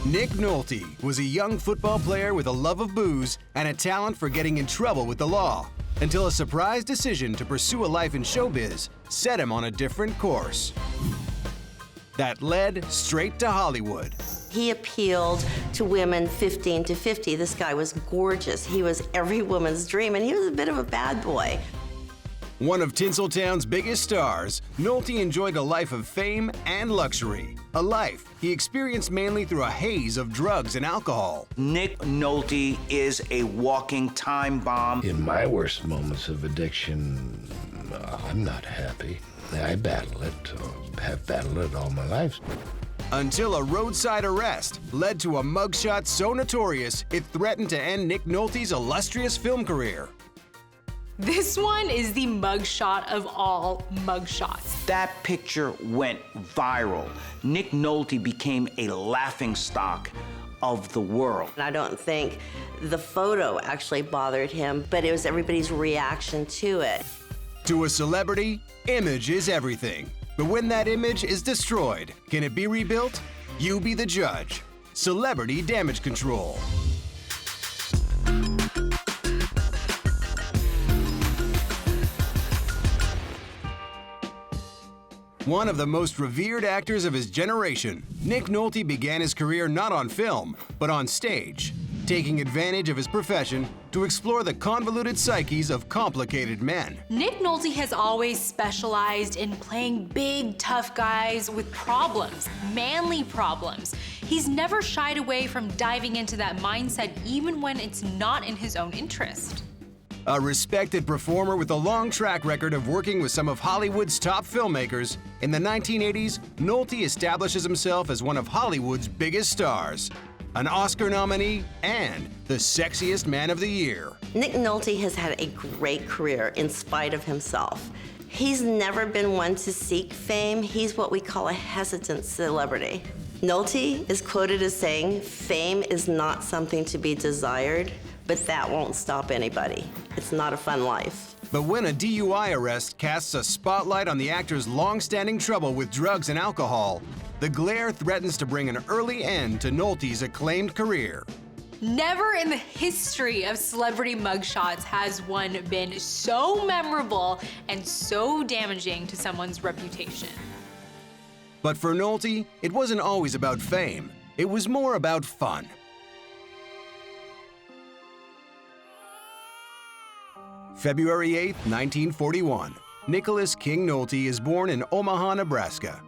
Nick Nolte was a young football player with a love of booze and a talent for getting in trouble with the law, until a surprise decision to pursue a life in showbiz set him on a different course. That led straight to Hollywood. He appealed to women 15 to 50. This guy was gorgeous. He was every woman's dream, and he was a bit of a bad boy. One of Tinseltown's biggest stars, Nolte enjoyed a life of fame and luxury, a life he experienced mainly through a haze of drugs and alcohol. Nick Nolte is a walking time bomb. In my worst moments of addiction, I'm not happy. I battle it, or have battled it all my life. Until a roadside arrest led to a mugshot so notorious it threatened to end Nick Nolte's illustrious film career. This one is the mugshot of all mugshots. That picture went viral. Nick Nolte became a laughingstock of the world. I don't think the photo actually bothered him, but it was everybody's reaction to it. To a celebrity, image is everything. But when that image is destroyed, can it be rebuilt? You be the judge. Celebrity damage control. One of the most revered actors of his generation, Nick Nolte began his career not on film, but on stage, taking advantage of his profession to explore the convoluted psyches of complicated men. Nick Nolte has always specialized in playing big, tough guys with problems, manly problems. He's never shied away from diving into that mindset even when it's not in his own interest. A respected performer with a long track record of working with some of Hollywood's top filmmakers, in the 1980s, Nolte establishes himself as one of Hollywood's biggest stars, an Oscar nominee, and the Sexiest Man of the Year. Nick Nolte has had a great career in spite of himself. He's never been one to seek fame. He's what we call a hesitant celebrity. Nolte is quoted as saying, "Fame is not something to be desired, but that won't stop anybody. It's not a fun life." But when a DUI arrest casts a spotlight on the actor's long-standing trouble with drugs and alcohol, the glare threatens to bring an early end to Nolte's acclaimed career. Never in the history of celebrity mugshots has one been so memorable and so damaging to someone's reputation. But for Nolte, it wasn't always about fame. It was more about fun. February 8, 1941, Nicholas King Nolte is born in Omaha, Nebraska.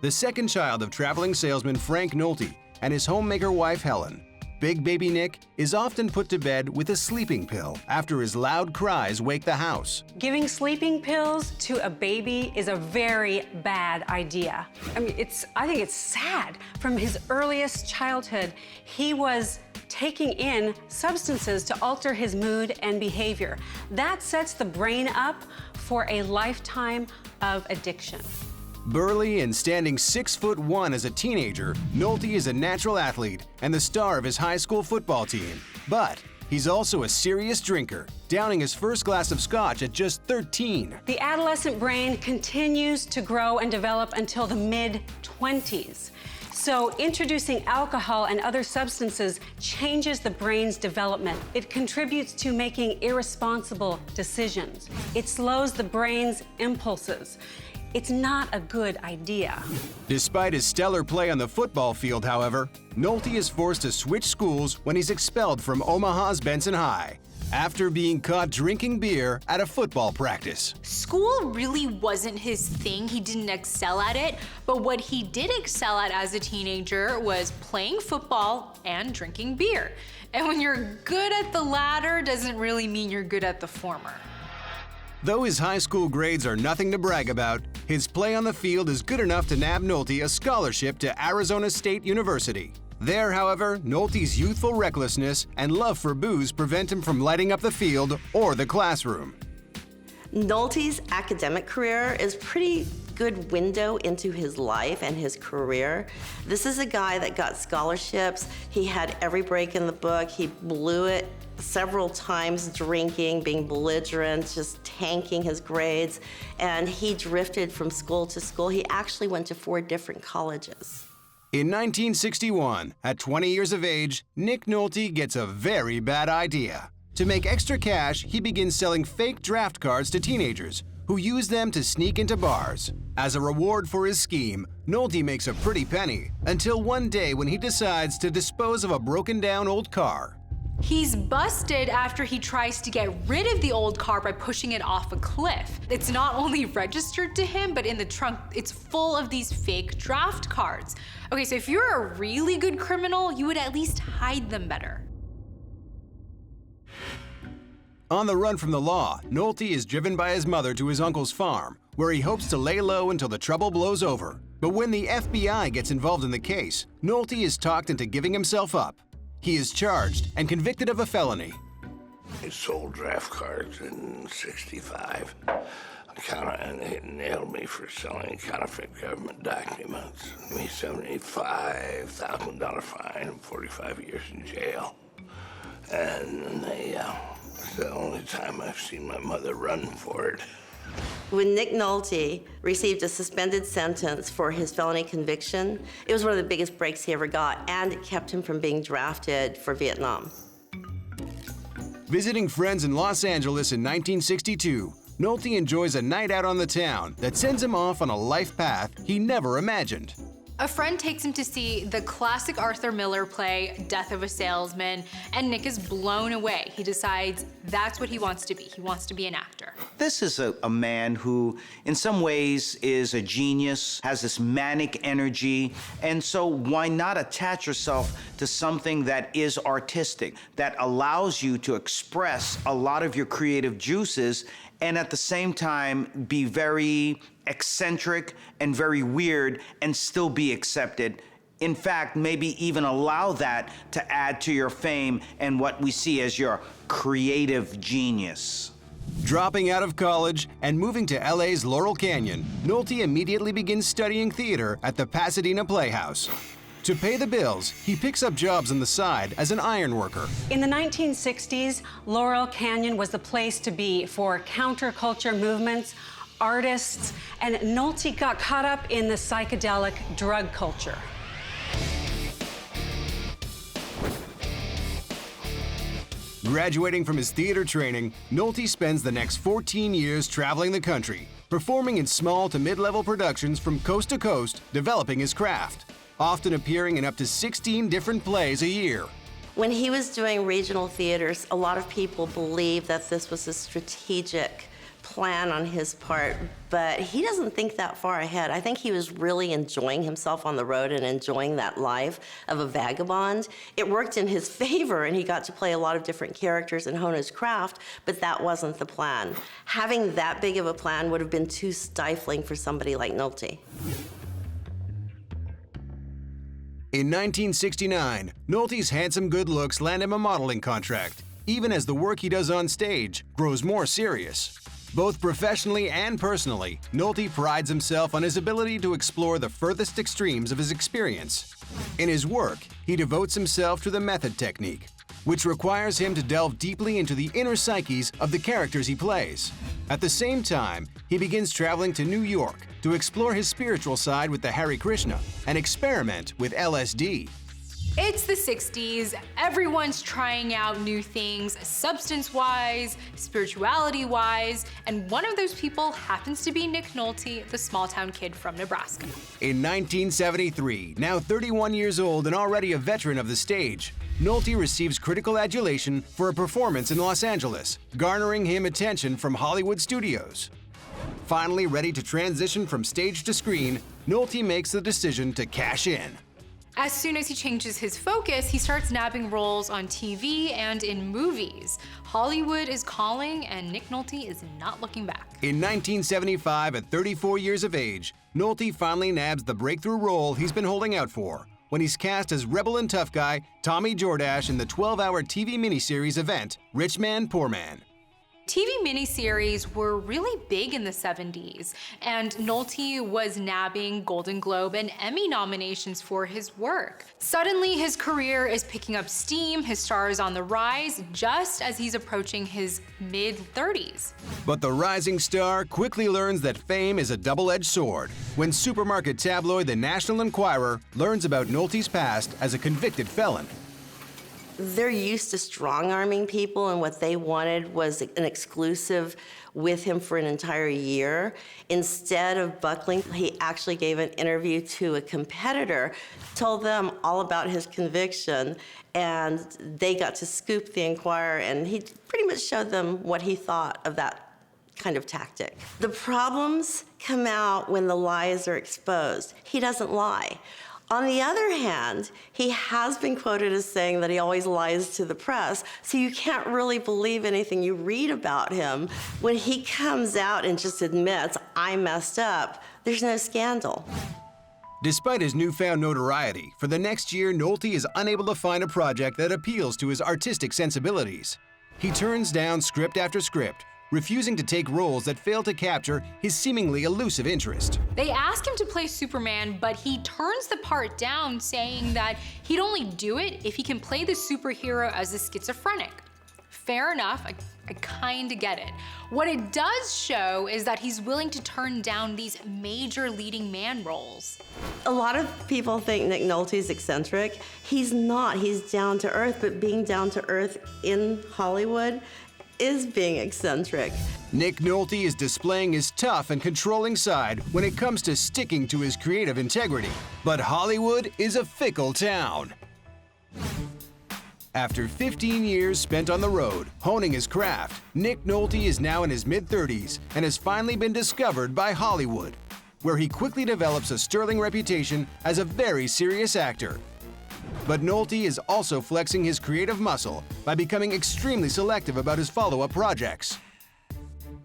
The second child of traveling salesman Frank Nolte and his homemaker wife Helen, Big Baby Nick is often put to bed with a sleeping pill after his loud cries wake the house. Giving sleeping pills to a baby is a very bad idea. I mean, I think it's sad. From his earliest childhood, he was taking in substances to alter his mood and behavior. That sets the brain up for a lifetime of addiction. Burly and standing 6'1" as a teenager, Nolte is a natural athlete and the star of his high school football team. But he's also a serious drinker, downing his first glass of scotch at just 13. The adolescent brain continues to grow and develop until the mid-20s. So introducing alcohol and other substances changes the brain's development. It contributes to making irresponsible decisions. It slows the brain's impulses. It's not a good idea. Despite his stellar play on the football field, however, Nolte is forced to switch schools when he's expelled from Omaha's Benson High after being caught drinking beer at a football practice. School really wasn't his thing. He didn't excel at it, but what he did excel at as a teenager was playing football and drinking beer. And when you're good at the latter, doesn't really mean you're good at the former. Though his high school grades are nothing to brag about, his play on the field is good enough to nab Nolte a scholarship to Arizona State University. There, however, Nolte's youthful recklessness and love for booze prevent him from lighting up the field or the classroom. Nolte's academic career is pretty good window into his life and his career. This is a guy that got scholarships. He had every break in the book. He blew it several times drinking, being belligerent, just tanking his grades, and he drifted from school to school. He actually went to 4 different colleges. In 1961, at 20 years of age, Nick Nolte gets a very bad idea. To make extra cash, he begins selling fake draft cards to teenagers who use them to sneak into bars. As a reward for his scheme, Nolte makes a pretty penny until one day when he decides to dispose of a broken-down old car. He's busted after he tries to get rid of the old car by pushing it off a cliff. It's not only registered to him, but in the trunk, it's full of these fake draft cards. Okay, so if you're a really good criminal, you would at least hide them better. On the run from the law, Nolte is driven by his mother to his uncle's farm, where he hopes to lay low until the trouble blows over. But when the FBI gets involved in the case, Nolte is talked into giving himself up. He is charged and convicted of a felony. I sold draft cards in '65. And they nailed me for selling counterfeit government documents. Me $75,000 fine and 45 years in jail. And it's the only time I've seen my mother run for it. When Nick Nolte received a suspended sentence for his felony conviction, it was one of the biggest breaks he ever got, and it kept him from being drafted for Vietnam. Visiting friends in Los Angeles in 1962, Nolte enjoys a night out on the town that sends him off on a life path he never imagined. A friend takes him to see the classic Arthur Miller play, Death of a Salesman, and Nick is blown away. He decides that's what he wants to be. He wants to be an actor. This is a man who, in some ways, is a genius, has this manic energy, and so why not attach yourself to something that is artistic, that allows you to express a lot of your creative juices and at the same time be very eccentric and very weird and still be accepted. In fact, maybe even allow that to add to your fame and what we see as your creative genius. Dropping out of college and moving to LA's Laurel Canyon, Nolte immediately begins studying theater at the Pasadena Playhouse. To pay the bills, he picks up jobs on the side as an iron worker. In the 1960s, Laurel Canyon was the place to be for counterculture movements, artists, and Nolte got caught up in the psychedelic drug culture. Graduating from his theater training, Nolte spends the next 14 years traveling the country, performing in small to mid-level productions from coast to coast, developing his craft, often appearing in up to 16 different plays a year. When he was doing regional theaters, a lot of people believed that this was a strategic plan on his part, but he doesn't think that far ahead. I think he was really enjoying himself on the road and enjoying that life of a vagabond. It worked in his favor, and he got to play a lot of different characters and hone his craft, but that wasn't the plan. Having that big of a plan would have been too stifling for somebody like Nolte. In 1969, Nolte's handsome good looks land him a modeling contract, even as the work he does on stage grows more serious. Both professionally and personally, Nolte prides himself on his ability to explore the furthest extremes of his experience. In his work, he devotes himself to the method technique, which requires him to delve deeply into the inner psyches of the characters he plays. At the same time, he begins traveling to New York to explore his spiritual side with the Hare Krishna and experiment with LSD. It's the 60s. Everyone's trying out new things, substance-wise, spirituality-wise, and one of those people happens to be Nick Nolte, the small-town kid from Nebraska. In 1973, now 31 years old and already a veteran of the stage, Nolte receives critical adulation for a performance in Los Angeles, garnering him attention from Hollywood studios. Finally ready to transition from stage to screen, Nolte makes the decision to cash in. As soon as he changes his focus, he starts nabbing roles on TV and in movies. Hollywood is calling, and Nick Nolte is not looking back. In 1975, at 34 years of age, Nolte finally nabs the breakthrough role he's been holding out for, when he's cast as rebel and tough guy Tommy Jordache in the 12-hour TV miniseries event, Rich Man, Poor Man. TV miniseries were really big in the 70s, and Nolte was nabbing Golden Globe and Emmy nominations for his work. Suddenly, his career is picking up steam, his star is on the rise, just as he's approaching his mid-30s. But the rising star quickly learns that fame is a double-edged sword when supermarket tabloid The National Enquirer learns about Nolte's past as a convicted felon. They're used to strong-arming people, and what they wanted was an exclusive with him for an entire year. Instead of buckling, he actually gave an interview to a competitor, told them all about his conviction, and they got to scoop the Enquirer, and he pretty much showed them what he thought of that kind of tactic. The problems come out when the lies are exposed. He doesn't lie. On the other hand, he has been quoted as saying that he always lies to the press, so you can't really believe anything you read about him. When he comes out and just admits, I messed up, there's no scandal. Despite his newfound notoriety, for the next year, Nolte is unable to find a project that appeals to his artistic sensibilities. He turns down script after script, refusing to take roles that fail to capture his seemingly elusive interest. They ask him to play Superman, but he turns the part down, saying that he'd only do it if he can play the superhero as a schizophrenic. Fair enough, I kinda get it. What it does show is that he's willing to turn down these major leading man roles. A lot of people think Nick Nolte's eccentric. He's not, he's down to earth, but being down to earth in Hollywood is being eccentric. Nick Nolte is displaying his tough and controlling side when it comes to sticking to his creative integrity. But Hollywood is a fickle town. After 15 years spent on the road, honing his craft, Nick Nolte is now in his mid-30s and has finally been discovered by Hollywood, where he quickly develops a sterling reputation as a very serious actor. But Nolte is also flexing his creative muscle by becoming extremely selective about his follow-up projects.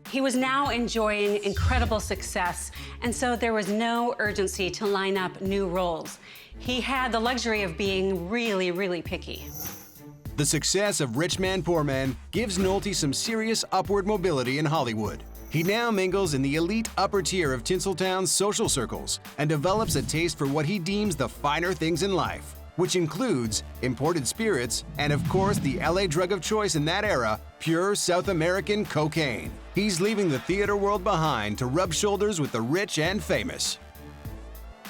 He was now enjoying incredible success, and so there was no urgency to line up new roles. He had the luxury of being really, really picky. The success of Rich Man, Poor Man gives Nolte some serious upward mobility in Hollywood. He now mingles in the elite upper tier of Tinseltown's social circles and develops a taste for what he deems the finer things in life, which includes imported spirits and, of course, the LA drug of choice in that era, pure South American cocaine. He's leaving the theater world behind to rub shoulders with the rich and famous.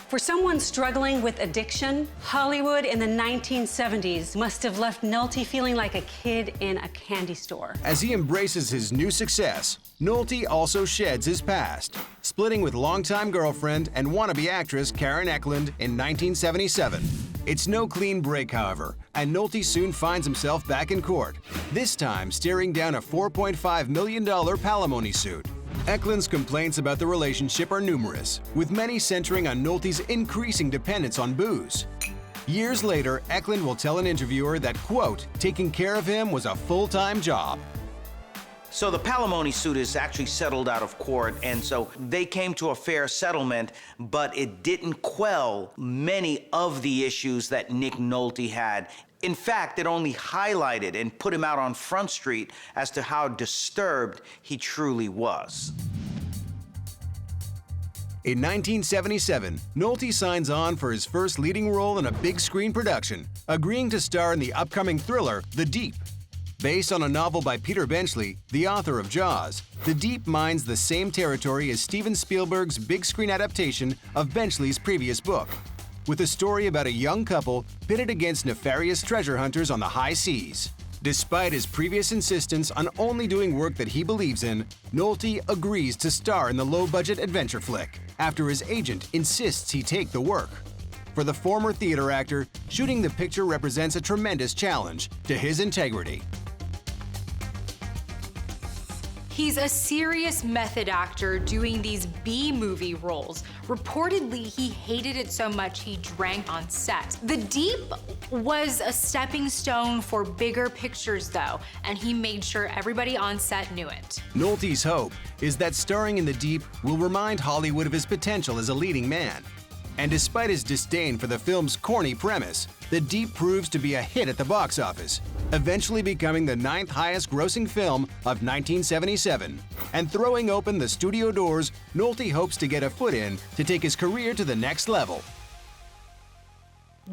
For someone struggling with addiction, Hollywood in the 1970s must have left Nolte feeling like a kid in a candy store. As he embraces his new success, Nolte also sheds his past, splitting with longtime girlfriend and wannabe actress Karen Eklund in 1977. It's no clean break, however, and Nolte soon finds himself back in court, this time staring down a $4.5 million palimony suit. Eklund's complaints about the relationship are numerous, with many centering on Nolte's increasing dependence on booze. Years later, Eklund will tell an interviewer that, quote, taking care of him was a full-time job. So the palimony suit is actually settled out of court, and so they came to a fair settlement, but it didn't quell many of the issues that Nick Nolte had. In fact, it only highlighted and put him out on Front Street as to how disturbed he truly was. In 1977, Nolte signs on for his first leading role in a big screen production, agreeing to star in the upcoming thriller, The Deep. Based on a novel by Peter Benchley, the author of Jaws, The Deep mines the same territory as Steven Spielberg's big screen adaptation of Benchley's previous book, with a story about a young couple pitted against nefarious treasure hunters on the high seas. Despite his previous insistence on only doing work that he believes in, Nolte agrees to star in the low-budget adventure flick after his agent insists he take the work. For the former theater actor, shooting the picture represents a tremendous challenge to his integrity. He's a serious method actor doing these B-movie roles. Reportedly, he hated it so much he drank on set. The Deep was a stepping stone for bigger pictures, though, and he made sure everybody on set knew it. Nolte's hope is that starring in The Deep will remind Hollywood of his potential as a leading man. And despite his disdain for the film's corny premise, The Deep proves to be a hit at the box office, eventually becoming the 9th highest grossing film of 1977. And throwing open the studio doors, Nolte hopes to get a foot in to take his career to the next level.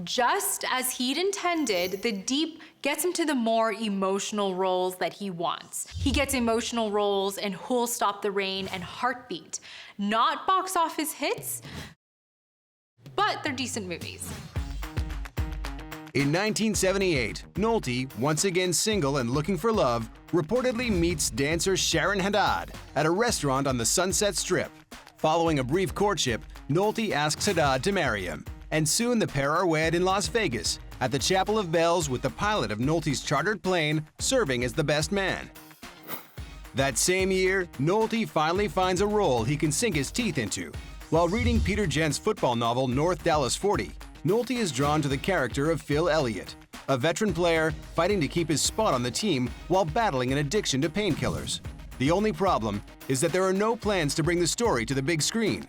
Just as he'd intended, the deep gets him to the more emotional roles that he wants. He gets emotional roles in Who'll Stop the Rain and Heartbeat. Not box office hits, but they're decent movies. In 1978, Nolte, once again single and looking for love, reportedly meets dancer Sharon Haddad at a restaurant on the Sunset Strip. Following a brief courtship, Nolte asks Haddad to marry him, and soon the pair are wed in Las Vegas at the Chapel of Bells with the pilot of Nolte's chartered plane serving as the best man. That same year, Nolte finally finds a role he can sink his teeth into. While reading Peter Gent's football novel North Dallas 40, Nolte is drawn to the character of Phil Elliott, a veteran player fighting to keep his spot on the team while battling an addiction to painkillers. The only problem is that there are no plans to bring the story to the big screen.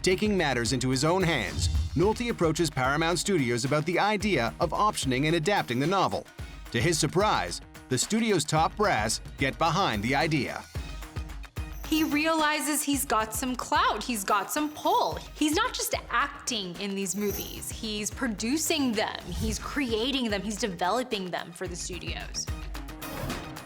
Taking matters into his own hands, Nolte approaches Paramount Studios about the idea of optioning and adapting the novel. To his surprise, the studio's top brass get behind the idea. He realizes he's got some clout, he's got some pull. He's not just acting in these movies, he's producing them, he's creating them, he's developing them for the studios.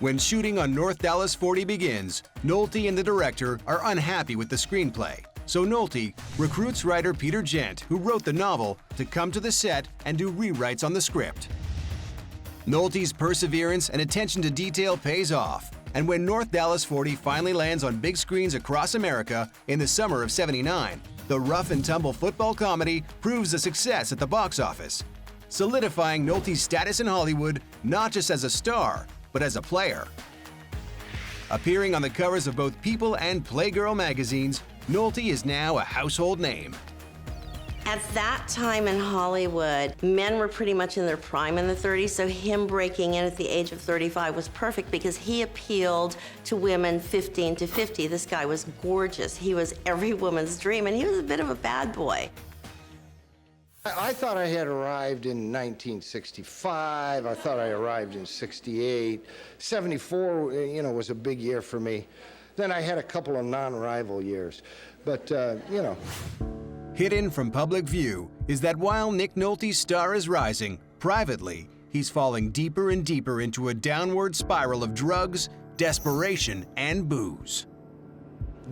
When shooting on North Dallas 40 begins, Nolte and the director are unhappy with the screenplay. So Nolte recruits writer Peter Gent, who wrote the novel, to come to the set and do rewrites on the script. Nolte's perseverance and attention to detail pays off, and when North Dallas 40 finally lands on big screens across America in the summer of '79, the rough and tumble football comedy proves a success at the box office, solidifying Nolte's status in Hollywood not just as a star, but as a player. Appearing on the covers of both People and Playgirl magazines, Nolte is now a household name. At that time in Hollywood, men were pretty much in their prime in the 30s, so him breaking in at the age of 35 was perfect because he appealed to women 15 to 50. This guy was gorgeous. He was every woman's dream, and he was a bit of a bad boy. I thought I had arrived in 1965. I thought I arrived in 68. 74, was a big year for me. Then I had a couple of non-rival years, but, Hidden from public view is that while Nick Nolte's star is rising, privately, he's falling deeper and deeper into a downward spiral of drugs, desperation, and booze.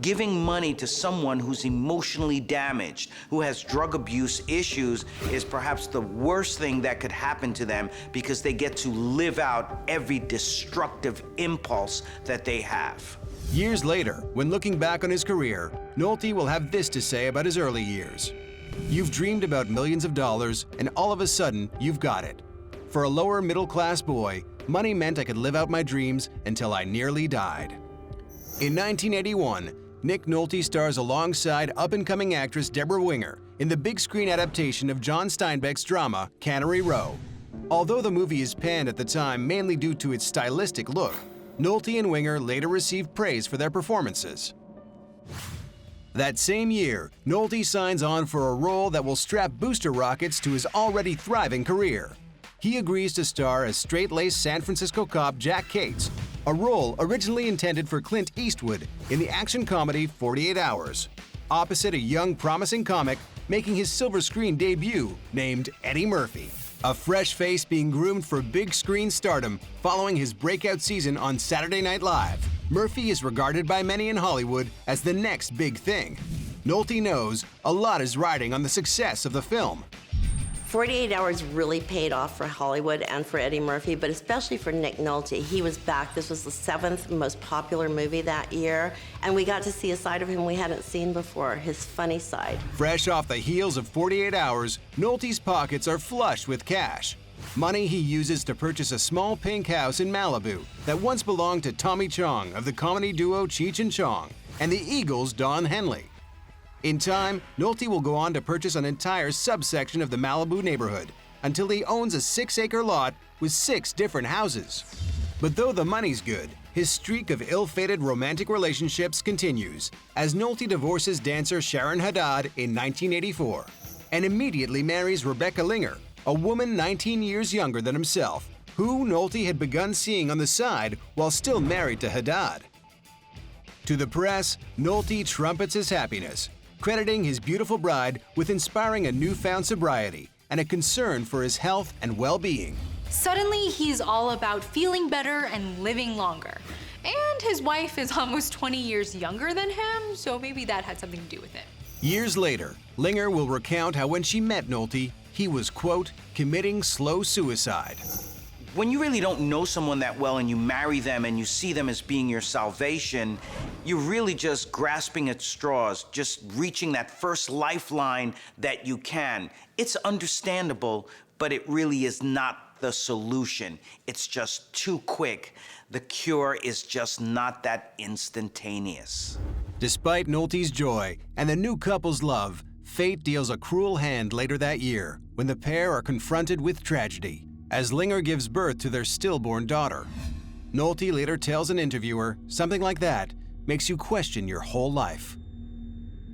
Giving money to someone who's emotionally damaged, who has drug abuse issues, is perhaps the worst thing that could happen to them because they get to live out every destructive impulse that they have. Years later, when looking back on his career, Nolte will have this to say about his early years. You've dreamed about millions of dollars, and all of a sudden, you've got it. For a lower middle-class boy, money meant I could live out my dreams until I nearly died. In 1981, Nick Nolte stars alongside up-and-coming actress Deborah Winger in the big-screen adaptation of John Steinbeck's drama, Cannery Row. Although the movie is panned at the time mainly due to its stylistic look, Nolte and Winger later received praise for their performances. That same year, Nolte signs on for a role that will strap booster rockets to his already thriving career. He agrees to star as straight-laced San Francisco cop Jack Cates, a role originally intended for Clint Eastwood in the action comedy 48 Hours, opposite a young, promising comic making his silver screen debut named Eddie Murphy. A fresh face being groomed for big screen stardom following his breakout season on Saturday Night Live. Murphy is regarded by many in Hollywood as the next big thing. Nolte knows a lot is riding on the success of the film. 48 Hours really paid off for Hollywood and for Eddie Murphy, but especially for Nick Nolte. He was back. This was the 7th most popular movie that year, and we got to see a side of him we hadn't seen before, his funny side. Fresh off the heels of 48 Hours, Nolte's pockets are flush with cash. Money he uses to purchase a small pink house in Malibu that once belonged to Tommy Chong of the comedy duo Cheech and Chong and the Eagles' Don Henley. In time, Nolte will go on to purchase an entire subsection of the Malibu neighborhood until he owns a 6-acre lot with 6 different houses. But though the money's good, his streak of ill-fated romantic relationships continues as Nolte divorces dancer Sharon Haddad in 1984 and immediately marries Rebecca Linger, a woman 19 years younger than himself, who Nolte had begun seeing on the side while still married to Haddad. To the press, Nolte trumpets his happiness, crediting his beautiful bride with inspiring a newfound sobriety and a concern for his health and well-being. Suddenly, he's all about feeling better and living longer. And his wife is almost 20 years younger than him, so maybe that had something to do with it. Years later, Linger will recount how when she met Nolte, he was, quote, committing slow suicide. When you really don't know someone that well and you marry them and you see them as being your salvation, you're really just grasping at straws, just reaching that first lifeline that you can. It's understandable, but it really is not the solution. It's just too quick. The cure is just not that instantaneous. Despite Nolte's joy and the new couple's love, fate deals a cruel hand later that year when the pair are confronted with tragedy, as Linger gives birth to their stillborn daughter. Nolte later tells an interviewer, something like that makes you question your whole life.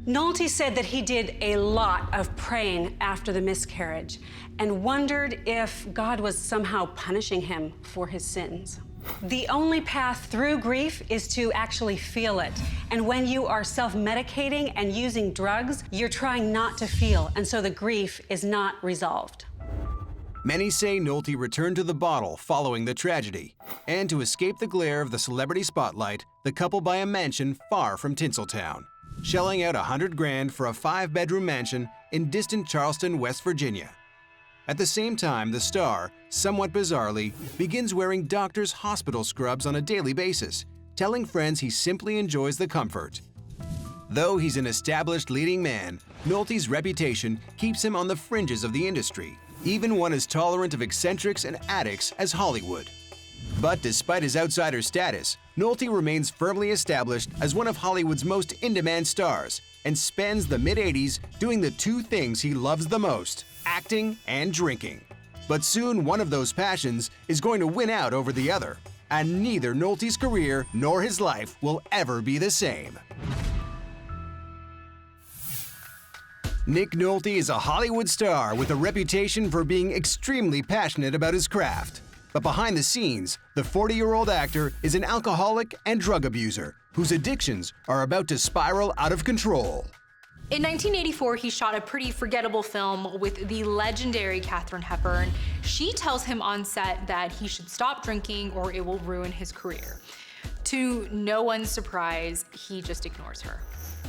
Nolte said that he did a lot of praying after the miscarriage and wondered if God was somehow punishing him for his sins. The only path through grief is to actually feel it. And when you are self-medicating and using drugs, you're trying not to feel, and so the grief is not resolved. Many say Nolte returned to the bottle following the tragedy, and to escape the glare of the celebrity spotlight, the couple buy a mansion far from Tinseltown, shelling out $100,000 for a 5-bedroom mansion in distant Charleston, West Virginia. At the same time, the star, somewhat bizarrely, begins wearing doctor's hospital scrubs on a daily basis, telling friends he simply enjoys the comfort. Though he's an established leading man, Nolte's reputation keeps him on the fringes of the industry, even one as tolerant of eccentrics and addicts as Hollywood. But despite his outsider status, Nolte remains firmly established as one of Hollywood's most in-demand stars and spends the mid-80s doing the two things he loves the most: acting and drinking. But soon one of those passions is going to win out over the other, and neither Nolte's career nor his life will ever be the same. Nick Nolte is a Hollywood star with a reputation for being extremely passionate about his craft. But behind the scenes, the 40-year-old actor is an alcoholic and drug abuser whose addictions are about to spiral out of control. In 1984, he shot a pretty forgettable film with the legendary Katharine Hepburn. She tells him on set that he should stop drinking or it will ruin his career. To no one's surprise, he just ignores her.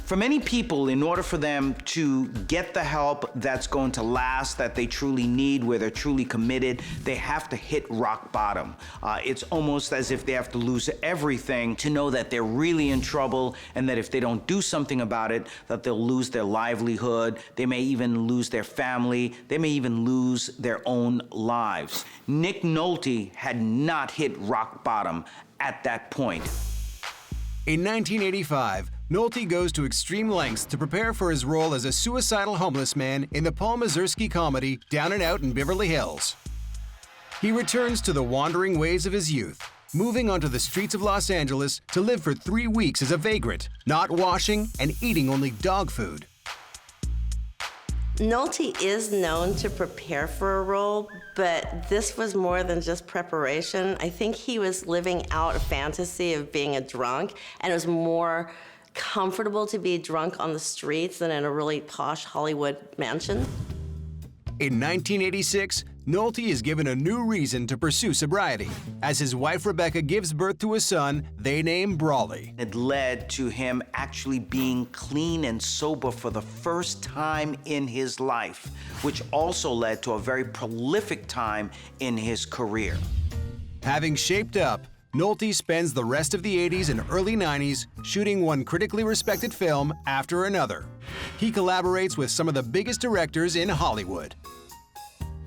For many people, in order for them to get the help that's going to last, that they truly need, where they're truly committed, they have to hit rock bottom. It's almost as if they have to lose everything to know that they're really in trouble, and that if they don't do something about it, that they'll lose their livelihood, they may even lose their family, they may even lose their own lives. Nick Nolte had not hit rock bottom at that point. In 1985, Nolte goes to extreme lengths to prepare for his role as a suicidal homeless man in the Paul Mazursky comedy Down and Out in Beverly Hills. He returns to the wandering ways of his youth, moving onto the streets of Los Angeles to live for 3 weeks as a vagrant, not washing and eating only dog food. Nolte is known to prepare for a role, but this was more than just preparation. I think he was living out a fantasy of being a drunk, and it was more comfortable to be drunk on the streets than in a really posh Hollywood mansion. In 1986, Nolte is given a new reason to pursue sobriety, as his wife Rebecca gives birth to a son they name Brawley. It led to him actually being clean and sober for the first time in his life, which also led to a very prolific time in his career. Having shaped up, Nolte spends the rest of the 80s and early 90s shooting one critically respected film after another. He collaborates with some of the biggest directors in Hollywood.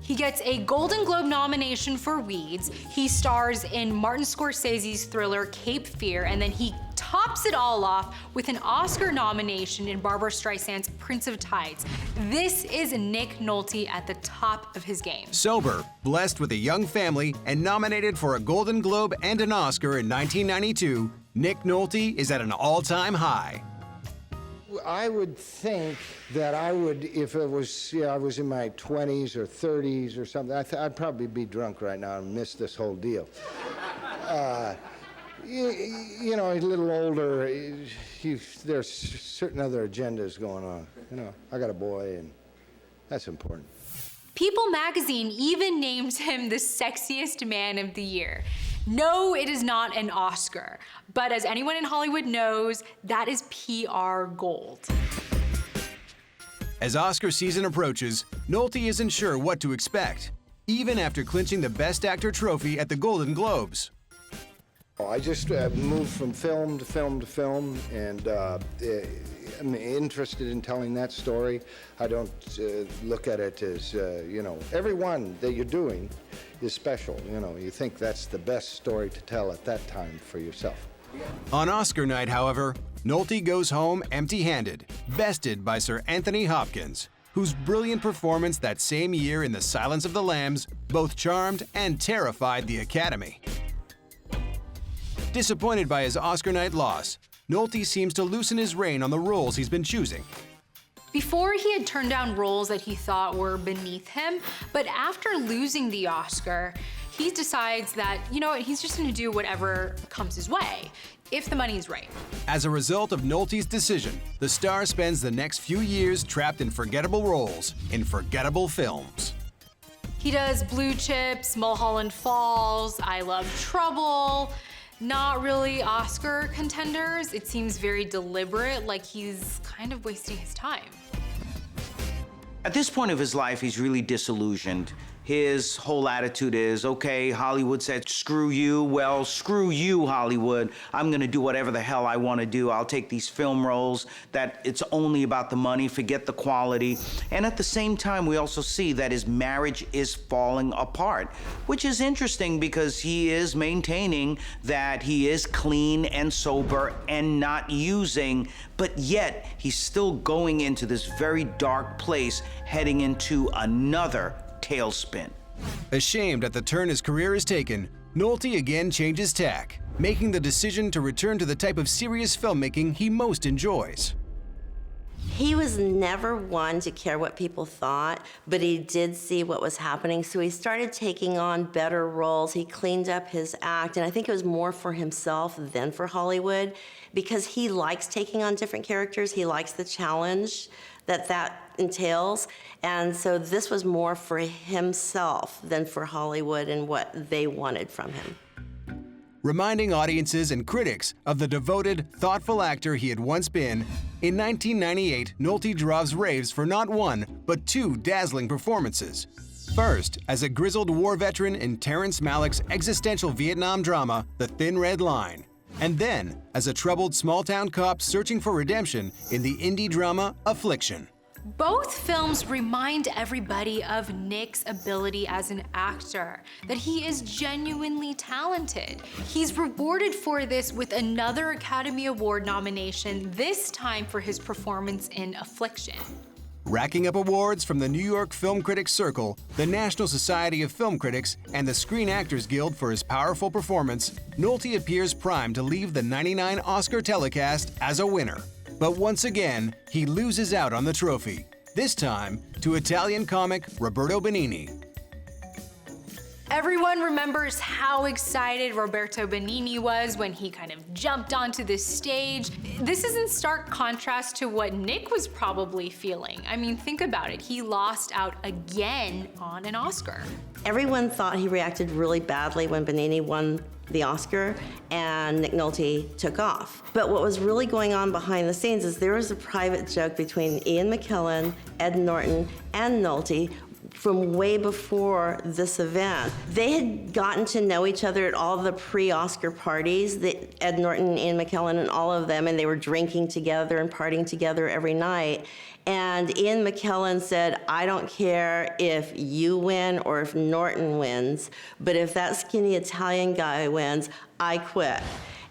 He gets a Golden Globe nomination for Weeds. He stars in Martin Scorsese's thriller Cape Fear, and then he tops it all off with an Oscar nomination in Barbra Streisand's Prince of Tides. This is Nick Nolte at the top of his game. Sober, blessed with a young family, and nominated for a Golden Globe and an Oscar in 1992, Nick Nolte is at an all-time high. I would think that I would, if it was, I was in my 20s or 30s or something, I'd probably be drunk right now and miss this whole deal. You know, a little older, there's certain other agendas going on. You know, I got a boy, and that's important. People magazine even named him the sexiest man of the year. No, it is not an Oscar, but as anyone in Hollywood knows, that is PR gold. As Oscar season approaches, Nolte isn't sure what to expect, even after clinching the Best Actor trophy at the Golden Globes. I just moved from film to film to film, and I'm interested in telling that story. I don't look at it as, you know, every one that you're doing is special. You know, you think that's the best story to tell at that time for yourself. On Oscar night, however, Nolte goes home empty-handed, bested by Sir Anthony Hopkins, whose brilliant performance that same year in The Silence of the Lambs both charmed and terrified the Academy. Disappointed by his Oscar night loss, Nolte seems to loosen his rein on the roles he's been choosing. Before, he had turned down roles that he thought were beneath him, but after losing the Oscar, he decides that, you know what, he's just gonna do whatever comes his way, if the money's right. As a result of Nolte's decision, the star spends the next few years trapped in forgettable roles in forgettable films. He does Blue Chips, Mulholland Falls, I Love Trouble. Not really Oscar contenders. It seems very deliberate, like he's kind of wasting his time. At this point of his life, he's really disillusioned. His whole attitude is, okay, Hollywood said, screw you. Well, screw you, Hollywood. I'm gonna do whatever the hell I wanna do. I'll take these film roles that it's only about the money, forget the quality. And at the same time, we also see that his marriage is falling apart, which is interesting because he is maintaining that he is clean and sober and not using, but yet he's still going into this very dark place, heading into another tailspin. Ashamed at the turn his career has taken, Nolte again changes tack, making the decision to return to the type of serious filmmaking he most enjoys. He was never one to care what people thought, but he did see what was happening, so he started taking on better roles. He cleaned up his act, and I think it was more for himself than for Hollywood, because he likes taking on different characters. He likes the challenge that entails, and so this was more for himself than for Hollywood and what they wanted from him. Reminding audiences and critics of the devoted, thoughtful actor he had once been, in 1998, Nolte draws raves for not one, but two dazzling performances. First, as a grizzled war veteran in Terrence Malick's existential Vietnam drama, The Thin Red Line, and then as a troubled small-town cop searching for redemption in the indie drama Affliction. Both films remind everybody of Nick's ability as an actor, that he is genuinely talented. He's rewarded for this with another Academy Award nomination, this time for his performance in Affliction. Racking up awards from the New York Film Critics Circle, the National Society of Film Critics, and the Screen Actors Guild for his powerful performance, Nolte appears primed to leave the '99 Oscar telecast as a winner. But once again, he loses out on the trophy, this time to Italian comic Roberto Benigni. Everyone remembers how excited Roberto Benigni was when he kind of jumped onto the stage. This is in stark contrast to what Nick was probably feeling. I mean, think about it. He lost out again on an Oscar. Everyone thought he reacted really badly when Benigni won the Oscar and Nick Nolte took off. But what was really going on behind the scenes is there was a private joke between Ian McKellen, Ed Norton, and Nolte from way before this event. They had gotten to know each other at all the pre-Oscar parties, Ed Norton, Ian McKellen, and all of them, and they were drinking together and partying together every night. And Ian McKellen said, I don't care if you win or if Norton wins, but if that skinny Italian guy wins, I quit.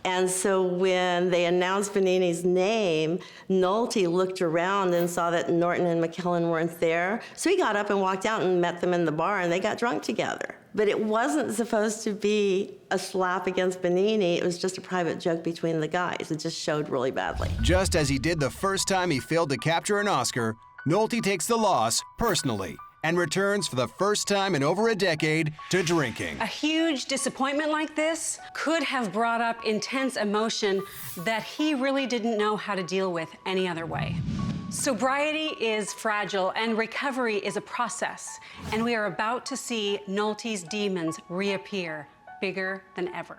And so when they announced Benigni's name, Nolte looked around and saw that Norton and McKellen weren't there. So he got up and walked out and met them in the bar, and they got drunk together. But it wasn't supposed to be a slap against Benigni. It was just a private joke between the guys. It just showed really badly. Just as he did the first time he failed to capture an Oscar, Nolte takes the loss personally and returns for the first time in over a decade to drinking. A huge disappointment like this could have brought up intense emotion that he really didn't know how to deal with any other way. Sobriety is fragile and recovery is a process, and we are about to see Nolte's demons reappear bigger than ever.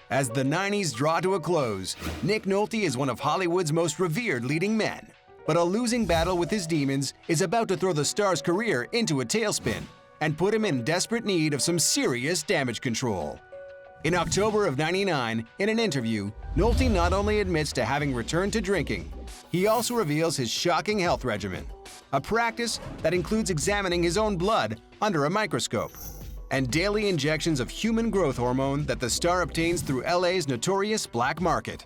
As the 90s draw to a close, Nick Nolte is one of Hollywood's most revered leading men. But a losing battle with his demons is about to throw the star's career into a tailspin and put him in desperate need of some serious damage control. In October of '99, in an interview, Nolte not only admits to having returned to drinking, he also reveals his shocking health regimen, a practice that includes examining his own blood under a microscope, and daily injections of human growth hormone that the star obtains through LA's notorious black market.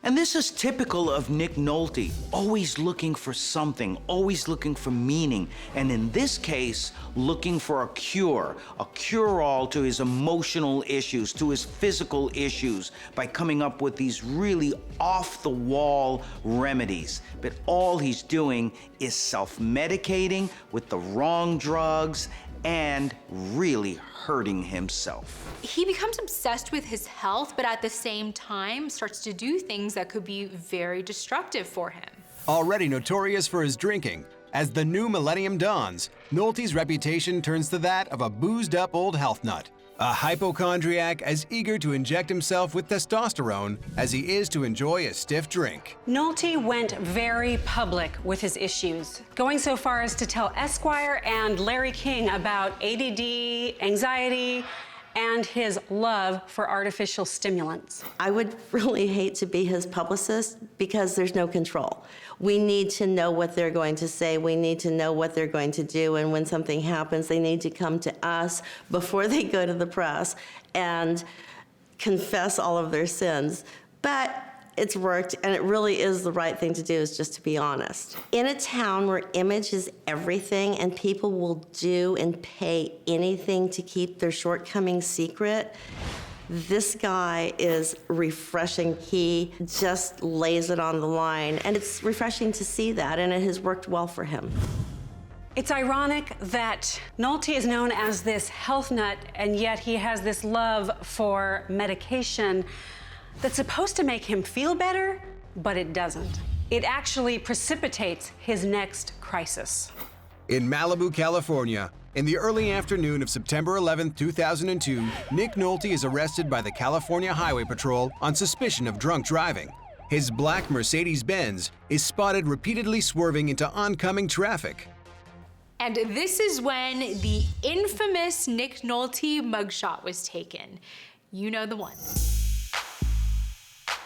And this is typical of Nick Nolte, always looking for something, always looking for meaning, and in this case, looking for a cure-all to his emotional issues, to his physical issues, by coming up with these really off-the-wall remedies. But all he's doing is self-medicating with the wrong drugs and really hurting himself. He becomes obsessed with his health, but at the same time starts to do things that could be very destructive for him. Already notorious for his drinking, as the new millennium dawns, Nolte's reputation turns to that of a boozed-up old health nut, a hypochondriac as eager to inject himself with testosterone as he is to enjoy a stiff drink. Nolte went very public with his issues, going so far as to tell Esquire and Larry King about ADD, anxiety, and his love for artificial stimulants. I would really hate to be his publicist because there's no control. We need to know what they're going to say. We need to know what they're going to do. And when something happens, they need to come to us before they go to the press and confess all of their sins. But it's worked, and it really is the right thing to do, is just to be honest. In a town where image is everything and people will do and pay anything to keep their shortcomings secret, this guy is refreshing. He just lays it on the line, and it's refreshing to see that, and it has worked well for him. It's ironic that Nolte is known as this health nut, and yet he has this love for medication that's supposed to make him feel better, but it doesn't. It actually precipitates his next crisis. In Malibu, California, in the early afternoon of September 11, 2002, Nick Nolte is arrested by the California Highway Patrol on suspicion of drunk driving. His black Mercedes-Benz is spotted repeatedly swerving into oncoming traffic. And this is when the infamous Nick Nolte mugshot was taken. You know the one.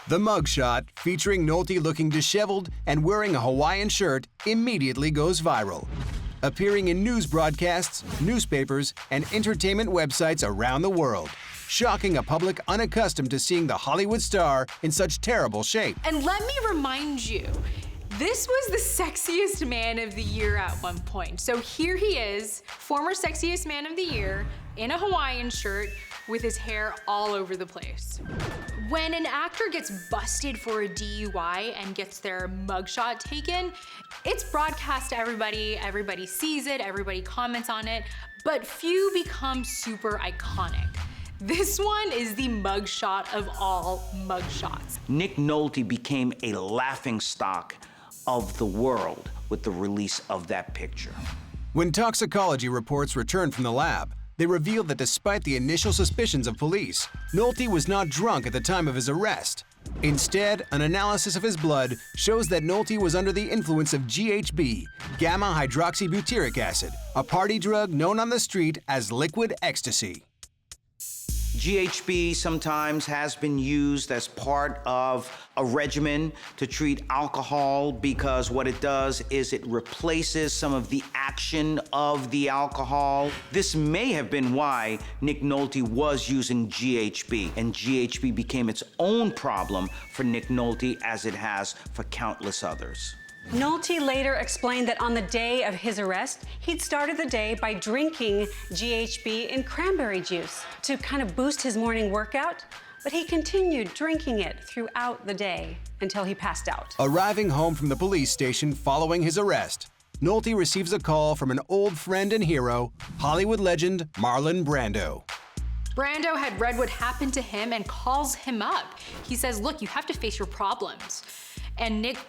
The mugshot, featuring Nolte looking disheveled and wearing a Hawaiian shirt, immediately goes viral, appearing in news broadcasts, newspapers, and entertainment websites around the world, shocking a public unaccustomed to seeing the Hollywood star in such terrible shape. And let me remind you, this was the sexiest man of the year at one point. So here he is, former sexiest man of the year, in a Hawaiian shirt, with his hair all over the place. When an actor gets busted for a DUI and gets their mugshot taken, it's broadcast to everybody, everybody sees it, everybody comments on it, but few become super iconic. This one is the mugshot of all mugshots. Nick Nolte became a laughingstock of the world with the release of that picture. When toxicology reports returned from the lab, they revealed that despite the initial suspicions of police, Nolte was not drunk at the time of his arrest. Instead, an analysis of his blood shows that Nolte was under the influence of GHB, gamma-hydroxybutyric acid, a party drug known on the street as liquid ecstasy. GHB sometimes has been used as part of a regimen to treat alcohol because what it does is it replaces some of the action of the alcohol. This may have been why Nick Nolte was using GHB, and GHB became its own problem for Nick Nolte as it has for countless others. Nolte later explained that on the day of his arrest, he'd started the day by drinking GHB in cranberry juice to kind of boost his morning workout, but he continued drinking it throughout the day until he passed out. Arriving home from the police station following his arrest, Nolte receives a call from an old friend and hero, Hollywood legend Marlon Brando. Brando had read what happened to him and calls him up. He says, look, you have to face your problems. And Nick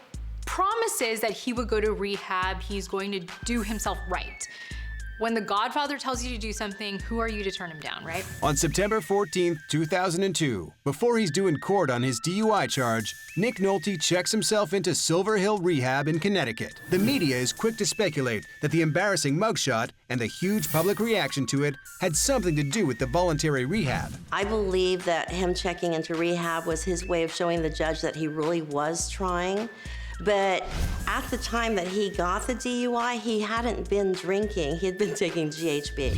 promises that he would go to rehab, he's going to do himself right. When the Godfather tells you to do something, who are you to turn him down, right? On September 14, 2002, before he's due in court on his DUI charge, Nick Nolte checks himself into Silver Hill Rehab in Connecticut. The media is quick to speculate that the embarrassing mugshot and the huge public reaction to it had something to do with the voluntary rehab. I believe that him checking into rehab was his way of showing the judge that he really was trying. But at the time that he got the DUI, he hadn't been drinking. He had been taking GHB.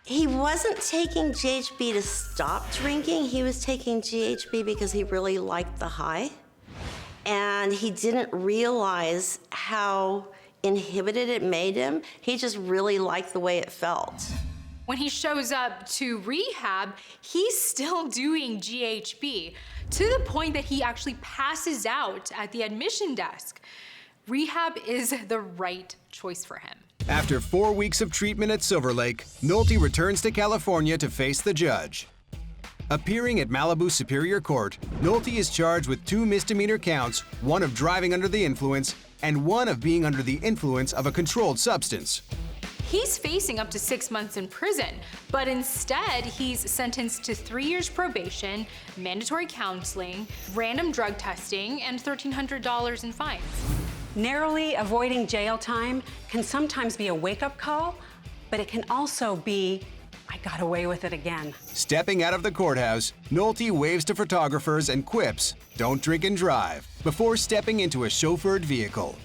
He wasn't taking GHB to stop drinking. He was taking GHB because he really liked the high. And he didn't realize how inhibited it made him. He just really liked the way it felt. When he shows up to rehab, he's still doing GHB to the point that he actually passes out at the admission desk. Rehab is the right choice for him. After 4 weeks of treatment at Silver Lake, Nolte returns to California to face the judge. Appearing at Malibu Superior Court, Nolte is charged with 2 misdemeanor counts, one of driving under the influence and one of being under the influence of a controlled substance. He's facing up to 6 months in prison, but instead he's sentenced to 3 years probation, mandatory counseling, random drug testing, and $1,300 in fines. Narrowly avoiding jail time can sometimes be a wake-up call, but it can also be, I got away with it again. Stepping out of the courthouse, Nolte waves to photographers and quips, "Don't drink and drive," before stepping into a chauffeured vehicle.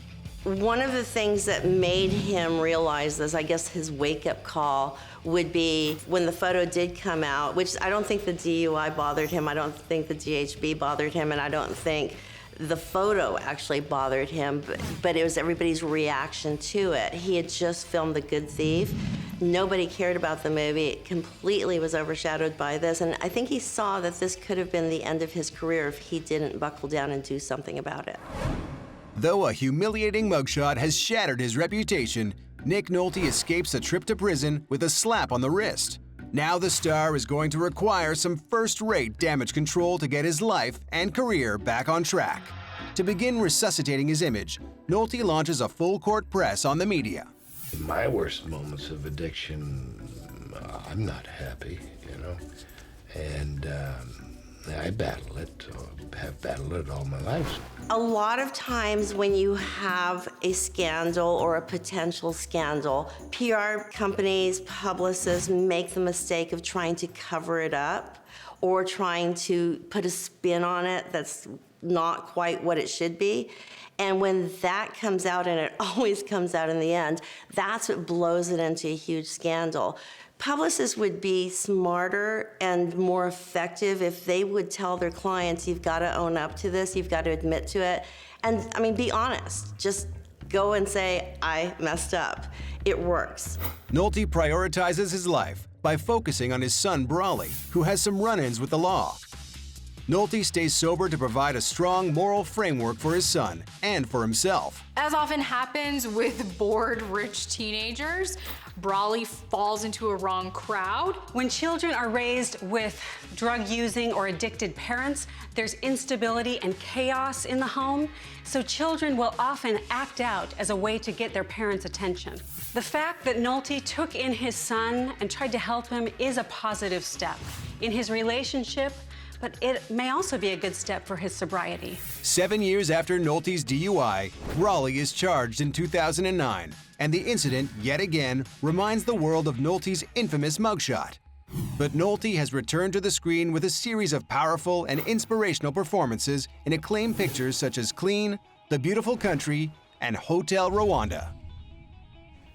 One of the things that made him realize this, I guess his wake-up call, would be when the photo did come out, which I don't think the DUI bothered him, I don't think the GHB bothered him, and I don't think the photo actually bothered him, but it was everybody's reaction to it. He had just filmed The Good Thief. Nobody cared about the movie. It completely was overshadowed by this, and I think he saw that this could have been the end of his career if he didn't buckle down and do something about it. Though a humiliating mugshot has shattered his reputation, Nick Nolte escapes a trip to prison with a slap on the wrist. Now the star is going to require some first-rate damage control to get his life and career back on track. To begin resuscitating his image, Nolte launches a full-court press on the media. In my worst moments of addiction, I'm not happy, and I battle it, or have battled it all my life. A lot of times when you have a scandal or a potential scandal, PR companies, publicists make the mistake of trying to cover it up or trying to put a spin on it that's not quite what it should be. And when that comes out, and it always comes out in the end, that's what blows it into a huge scandal. Publicists would be smarter and more effective if they would tell their clients, you've got to own up to this, you've got to admit to it. And I mean, be honest. Just go and say, I messed up. It works. Nolte prioritizes his life by focusing on his son Brawley, who has some run-ins with the law. Nolte stays sober to provide a strong moral framework for his son and for himself. As often happens with bored, rich teenagers, Brawley falls into a wrong crowd. When children are raised with drug-using or addicted parents, there's instability and chaos in the home, so children will often act out as a way to get their parents' attention. The fact that Nolte took in his son and tried to help him is a positive step in his relationship, but it may also be a good step for his sobriety. 7 years after Nolte's DUI, Brawley is charged in 2009, and the incident, yet again, reminds the world of Nolte's infamous mugshot. But Nolte has returned to the screen with a series of powerful and inspirational performances in acclaimed pictures such as Clean, The Beautiful Country, and Hotel Rwanda.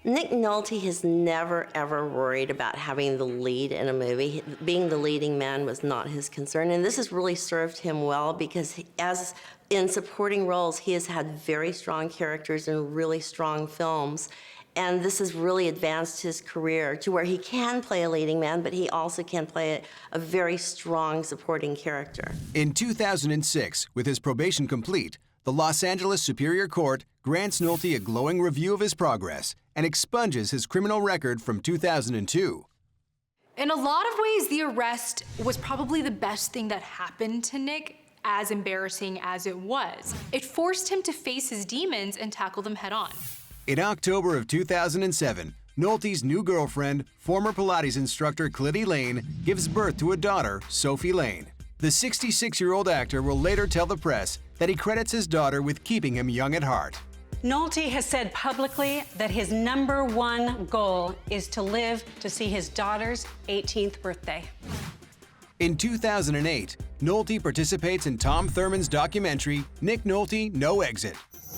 Nick Nolte has never, ever worried about having the lead in a movie. Being the leading man was not his concern, and this has really served him well because as in supporting roles, he has had very strong characters in really strong films. And this has really advanced his career to where he can play a leading man, but he also can play a very strong supporting character. In 2006, with his probation complete, the Los Angeles Superior Court grants Nolte a glowing review of his progress and expunges his criminal record from 2002. In a lot of ways, the arrest was probably the best thing that happened to Nick, as embarrassing as it was. It forced him to face his demons and tackle them head on. In October of 2007, Nolte's new girlfriend, former Pilates instructor Clitty Lane, gives birth to a daughter, Sophie Lane. The 66-year-old actor will later tell the press that he credits his daughter with keeping him young at heart. Nolte has said publicly that his #1 goal is to live to see his daughter's 18th birthday. In 2008, Nolte participates in Tom Thurman's documentary, Nick Nolte, No Exit.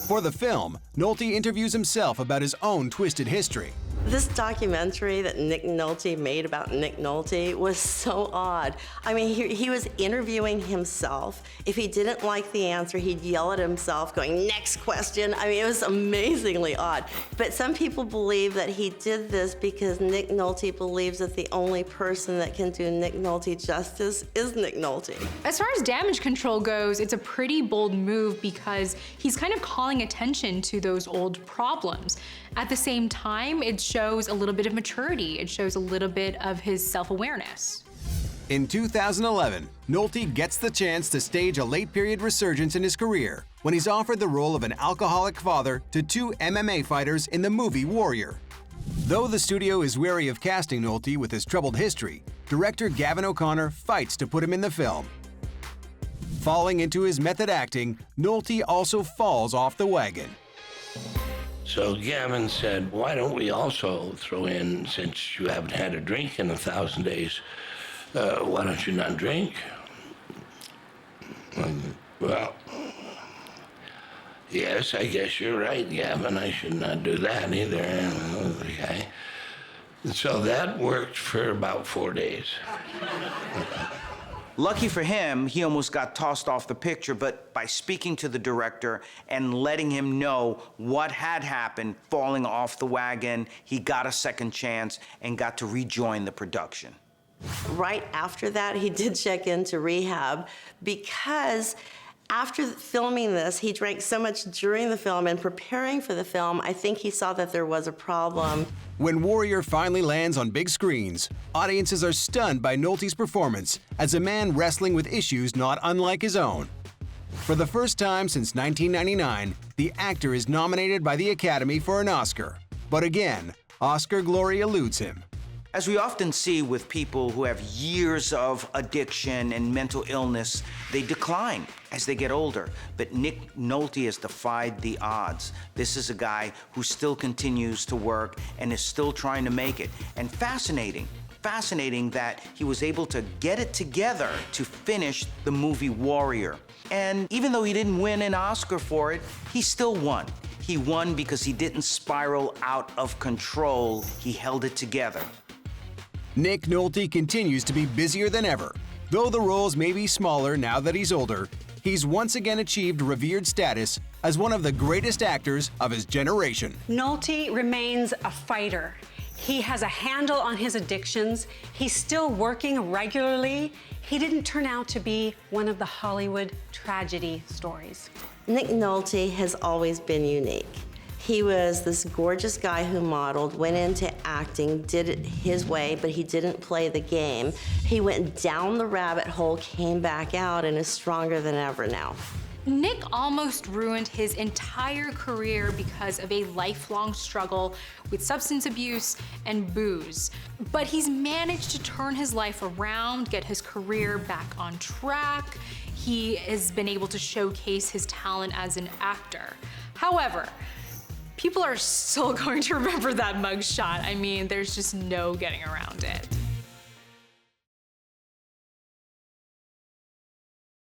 For the film, Nolte interviews himself about his own twisted history. This documentary that Nick Nolte made about Nick Nolte was so odd. I mean, he was interviewing himself. If he didn't like the answer, he'd yell at himself, going, "Next question." I mean, it was amazingly odd. But some people believe that he did this because Nick Nolte believes that the only person that can do Nick Nolte justice is Nick Nolte. As far as damage control goes, it's a pretty bold move because he's kind of calling attention to those old problems. At the same time, it shows a little bit of maturity. It shows a little bit of his self-awareness. In 2011, Nolte gets the chance to stage a late-period resurgence in his career when he's offered the role of an alcoholic father to 2 MMA fighters in the movie Warrior. Though the studio is wary of casting Nolte with his troubled history, director Gavin O'Connor fights to put him in the film. Falling into his method acting, Nolte also falls off the wagon. So Gavin said, why don't we also throw in, since you haven't had a drink in 1,000 days, why don't you not drink? Well, yes, I guess you're right, Gavin. I should not do that either. Okay. So that worked for about 4 days. Lucky for him, he almost got tossed off the picture, but by speaking to the director and letting him know what had happened, falling off the wagon, he got a second chance and got to rejoin the production. Right after that, he did check into rehab because after filming this, he drank so much during the film and preparing for the film, I think he saw that there was a problem. When Warrior finally lands on big screens, audiences are stunned by Nolte's performance as a man wrestling with issues not unlike his own. For the first time since 1999, the actor is nominated by the Academy for an Oscar. But again, Oscar glory eludes him. As we often see with people who have years of addiction and mental illness, they decline as they get older. But Nick Nolte has defied the odds. This is a guy who still continues to work and is still trying to make it. And fascinating that he was able to get it together to finish the movie Warrior. And even though he didn't win an Oscar for it, he still won. He won because he didn't spiral out of control. He held it together. Nick Nolte continues to be busier than ever. Though the roles may be smaller now that he's older, he's once again achieved revered status as one of the greatest actors of his generation. Nolte remains a fighter. He has a handle on his addictions. He's still working regularly. He didn't turn out to be one of the Hollywood tragedy stories. Nick Nolte has always been unique. He was this gorgeous guy who modeled, went into acting, did it his way, but he didn't play the game. He went down the rabbit hole, came back out, and is stronger than ever now. Nick almost ruined his entire career because of a lifelong struggle with substance abuse and booze. But he's managed to turn his life around, get his career back on track. He has been able to showcase his talent as an actor. However, people are still going to remember that mugshot. I mean, there's just no getting around it.